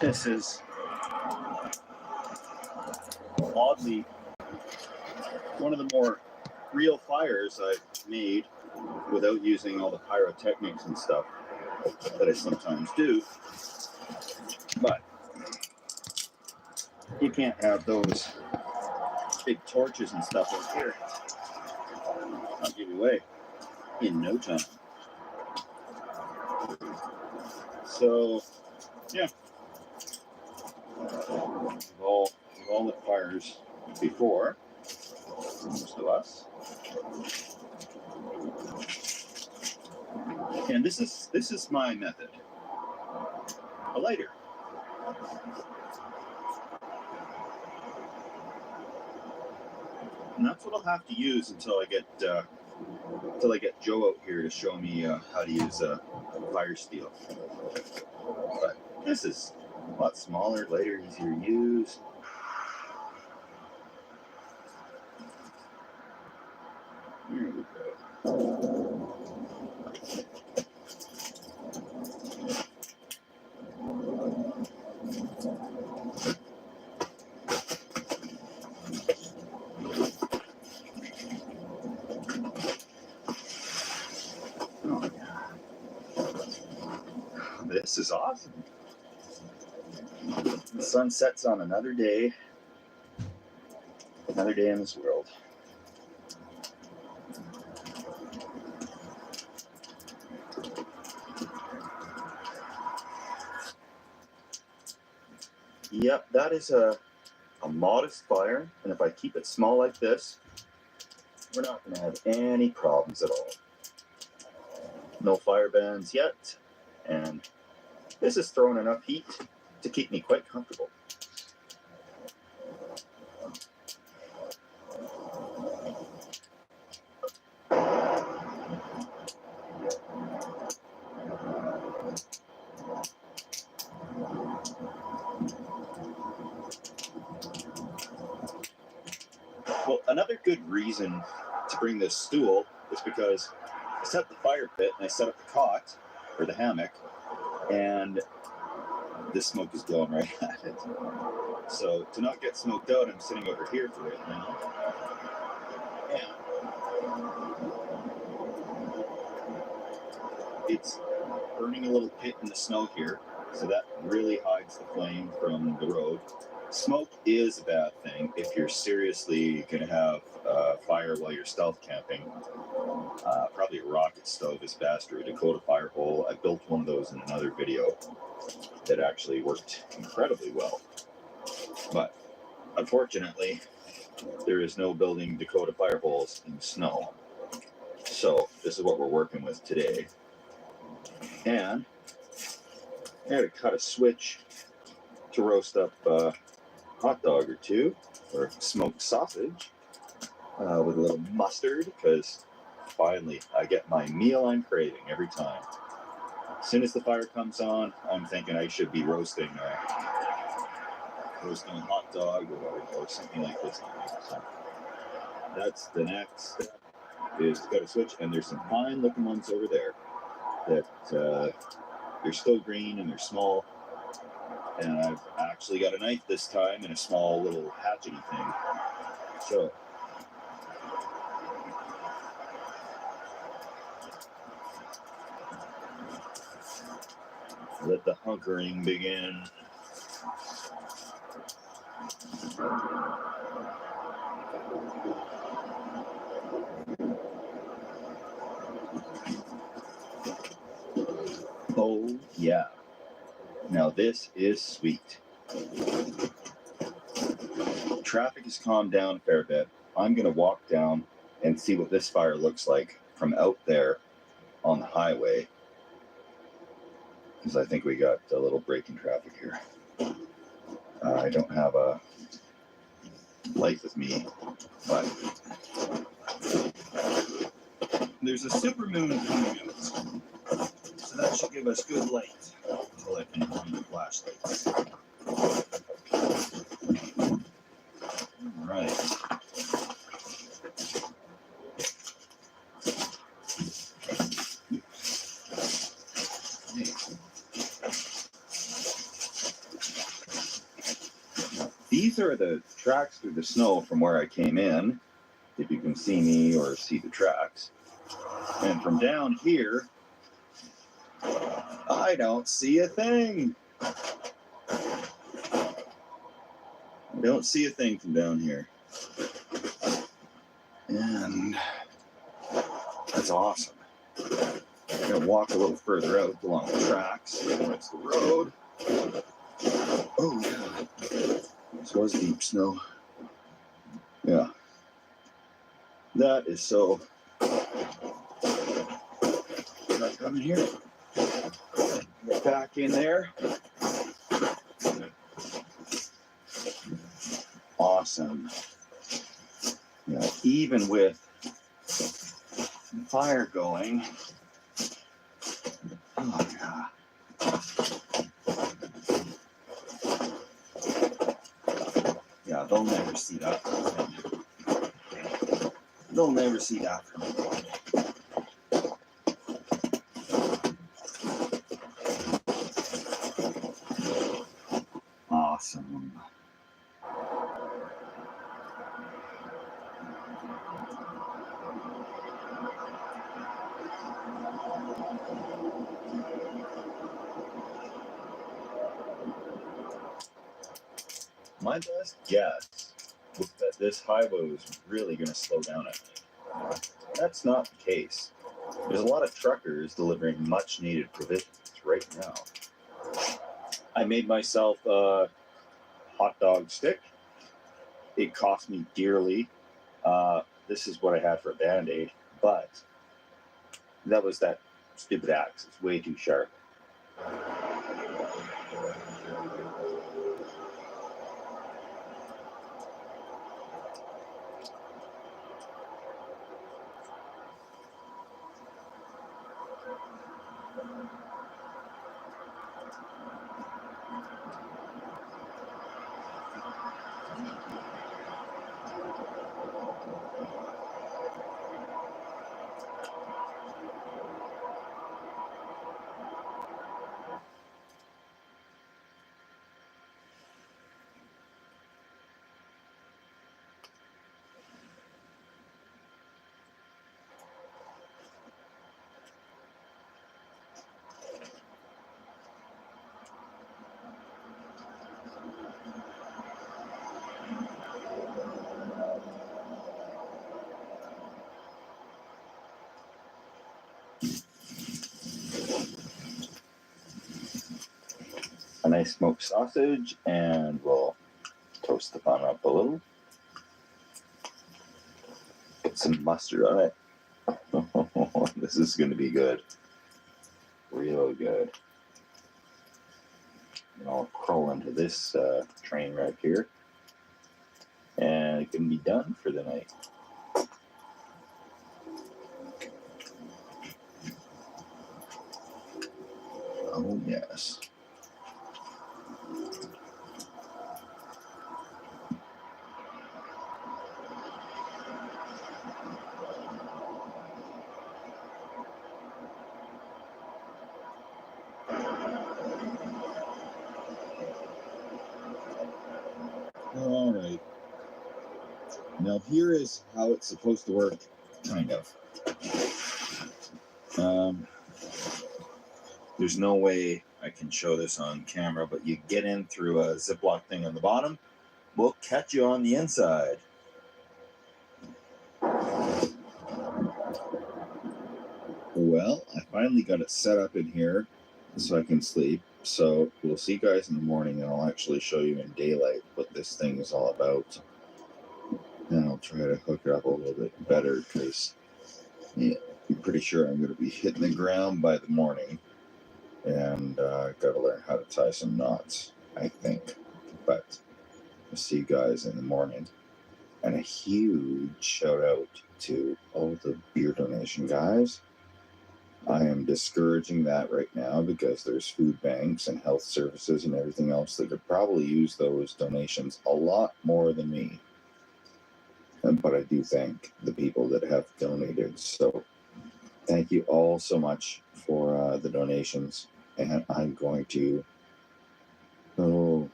This is oddly one of the more real fires I've made without using all the pyrotechnics and stuff that I sometimes do. But you can't have those big torches and stuff out here. I'll give you away in no time. So, yeah. We've all lit fires before, most of us. And this is my method. A lighter. And that's what I'll have to use until I get Joe out here to show me how to use fire steel. But this is a lot smaller, lighter, easier to use. Here we go. Oh, yeah. This is awesome. The sun sets on another day in this world. Yep, that is a modest fire, and if I keep it small like this, we're not going to have any problems at all. No fire bans yet, and this is throwing enough heat to keep me quite comfortable. Well, another good reason to bring this stool is because I set up the fire pit and I set up the cot, or the hammock, and this smoke is blowing right at it. So to not get smoked out, I'm sitting over here for it now. And it's burning a little pit in the snow here, so that really hides the flame from the road. Smoke is a bad thing if you're seriously going to have fire while you're stealth camping. Probably a rocket stove is best, or a Dakota fire hole. I built one of those in another video that actually worked incredibly well. But unfortunately, there is no building Dakota fire holes in snow. So this is what we're working with today. And I had to cut a switch to roast up hot dog or two, or smoked sausage with a little mustard, because finally I get my meal I'm craving every time. As soon as the fire comes on, I'm thinking I should be roasting a hot dog or something like this. So that's the next step, is to cut a switch, and there's some fine looking ones over there that they're still green and they're small. And I've actually got a knife this time and a small little hatchety thing. So let the hunkering begin. Oh yeah. Now this is sweet. Traffic has calmed down a fair bit. I'm going to walk down and see what this fire looks like from out there on the highway, because I think we got a little break in traffic here. I don't have a light with me, but there's a super moon coming out, so that should give us good light until I can find the flashlights. All right. these are the tracks through the snow from where I came in, if you can see me or see the tracks. And from down here, I don't see a thing. I don't see a thing from down here. And that's awesome. I'm going to walk a little further out along the tracks towards the road. Oh, yeah. This was deep snow. Yeah. That is so. Not coming here. Get back in there. Awesome. Yeah, even with the fire going. Oh, yeah. Yeah, they'll never see that. They'll never see that from me. Awesome. My best guess was that this highway was really going to slow down at night. That's not the case. There's a lot of truckers delivering much needed provisions right now. I made myself a hot dog stick. It cost me dearly. This is what I had for a Band-Aid, but that was that stupid axe. It's way too sharp. A nice smoked sausage, and we'll toast the bun up a little. Put some mustard on it. This is going to be good. Real good. And I'll crawl into this train right here. And it can be done for the night. Oh, yes. All right. Now here is how it's supposed to work, kind of. There's no way I can show this on camera, but you get in through a Ziploc thing on the bottom. We'll catch you on the inside. Well, I finally got it set up in here so I can sleep. So we'll see you guys in the morning, and I'll actually show you in daylight what this thing is all about. And I'll try to hook it up a little bit better because I'm pretty sure I'm going to be hitting the ground by the morning. And got to learn how to tie some knots, I think. But I'll see you guys in the morning. And a huge shout out to all the beer donation guys. I am discouraging that right now because there's food banks and health services and everything else that could probably use those donations a lot more than me. But I do thank the people that have donated. So thank you all so much for the donations. And I'm going to,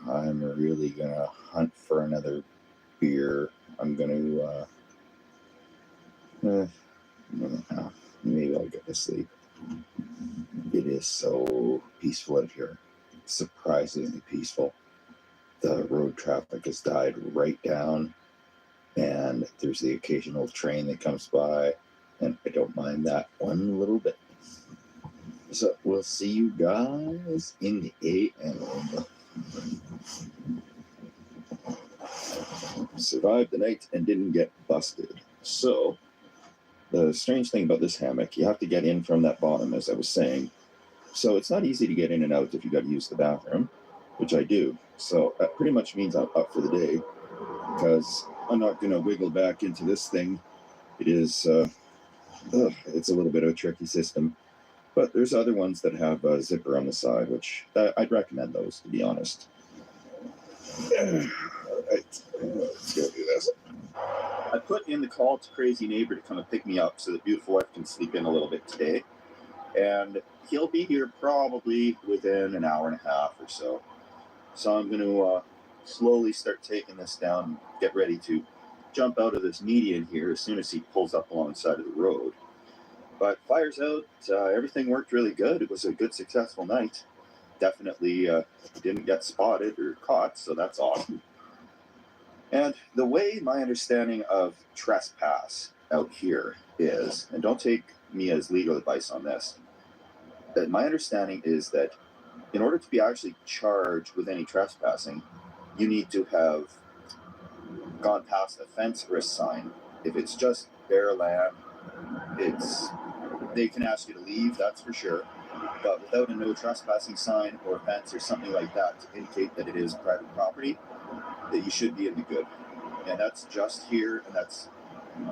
I'm really gonna hunt for another beer. I'm gonna maybe I'll get to sleep. It is so peaceful out here. Surprisingly peaceful. The road traffic has died right down, and there's the occasional train that comes by, and I don't mind that one little bit. So we'll see you guys in the AM. Survived the night and didn't get busted. So the strange thing about this hammock, you have to get in from that bottom, as I was saying. So it's not easy to get in and out if you got to use the bathroom, which I do. So that pretty much means I'm up for the day, because I'm not going to wiggle back into this thing. It is, it's a little bit of a tricky system. But there's other ones that have a zipper on the side, which I'd recommend those, to be honest. All right, let's go do this. I put in the call to Crazy Neighbor to come and pick me up so that beautiful wife can sleep in a little bit today. And he'll be here probably within an hour and a half or so. So I'm going to slowly start taking this down and get ready to jump out of this median here as soon as he pulls up alongside of the road. But fire's out. Everything worked really good. It was a good, successful night. Definitely didn't get spotted or caught, so that's awesome. And the way my understanding of trespass out here is, and don't take me as legal advice on this, that my understanding is that in order to be actually charged with any trespassing, you need to have gone past a fence or a sign. If it's just bare land, they can ask you to leave, that's for sure. But without a no trespassing sign or fence or something like that to indicate that it is private property, that you should be in the good. And that's just here, and that's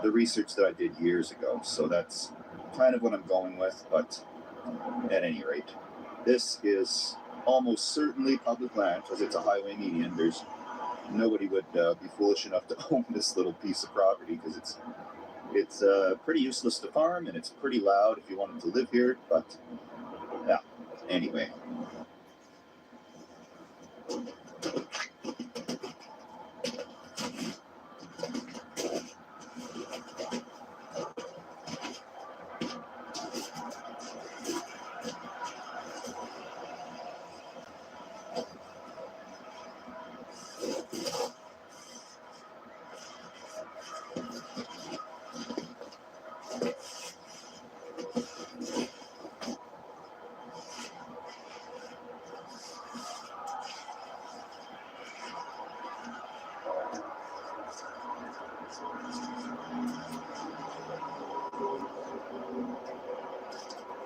the research that I did years ago. So that's kind of what I'm going with, but at any rate, this is almost certainly public land because it's a highway median. Nobody would be foolish enough to own this little piece of property because it's pretty useless to farm, and it's pretty loud if you wanted to live here, but yeah, anyway.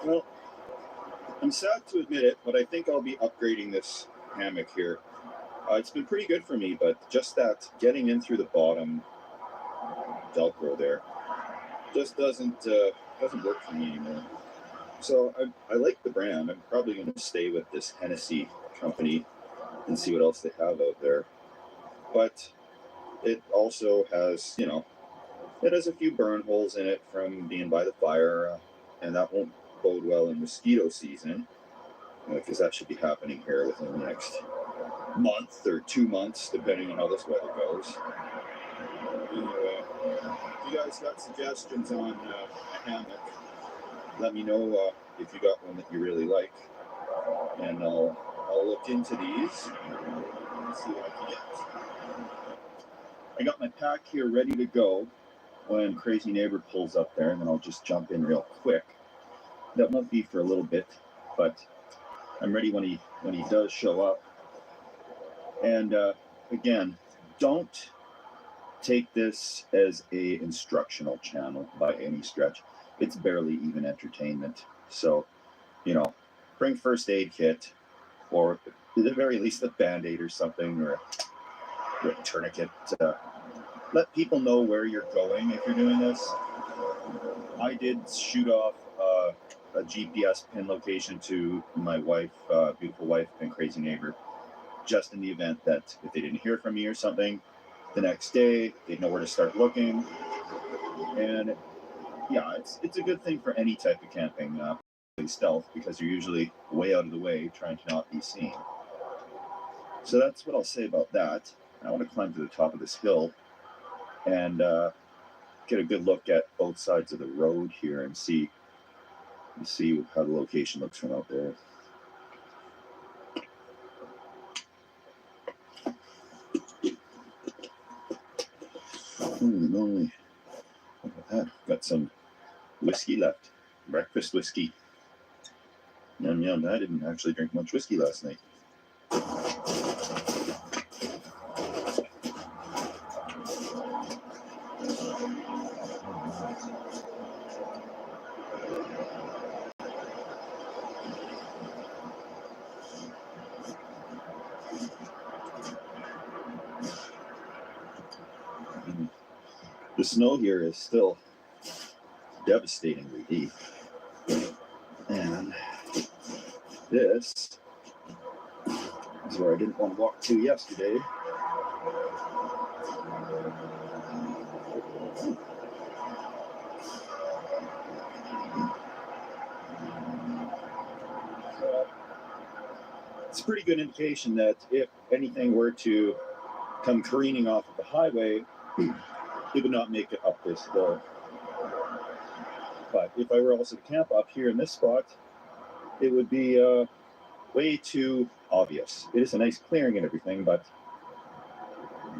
Well, I'm sad to admit it, but I think I'll be upgrading this hammock here. It's been pretty good for me, but just that getting in through the bottom Velcro there just doesn't work for me anymore. So I like the brand. I'm probably going to stay with this Hennessy company and see what else they have out there. But it also has, it has a few burn holes in it from being by the fire, and that won't bode well in mosquito season, because that should be happening here within the next month or 2 months, depending on how this weather goes. Anyway, if you guys got suggestions on a hammock, let me know if you got one that you really like, and I'll look into these and see what I can get. I got my pack here ready to go when Crazy Neighbor pulls up there, and then I'll just jump in real quick. That won't be for a little bit, but I'm ready when he does show up. And again, don't take this as a instructional channel by any stretch. It's barely even entertainment. So, bring first aid kit, or at the very least a Band-Aid or something, or a tourniquet. Let people know where you're going if you're doing this. I did shoot off a GPS pin location to my wife, beautiful wife, and Crazy Neighbor, just in the event that if they didn't hear from me or something, the next day they'd know where to start looking. And yeah, it's a good thing for any type of camping, stealth, because you're usually way out of the way trying to not be seen. So that's what I'll say about that. I want to climb to the top of this hill and get a good look at both sides of the road here and see how the location looks from out there. Holy moly. Look at that. Got some whiskey left. Breakfast whiskey. Yum yum. I didn't actually drink much whiskey last night. The snow here is still devastatingly deep. And this is where I didn't want to walk to yesterday. It's a pretty good indication that if anything were to come careening off of the highway, it would not make it up this hill. But if I were also to camp up here in this spot, it would be way too obvious. It is a nice clearing and everything, but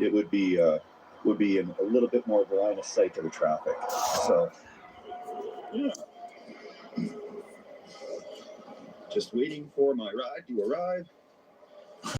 it would be in a little bit more of a line of sight to the traffic. So, yeah. Just waiting for my ride to arrive.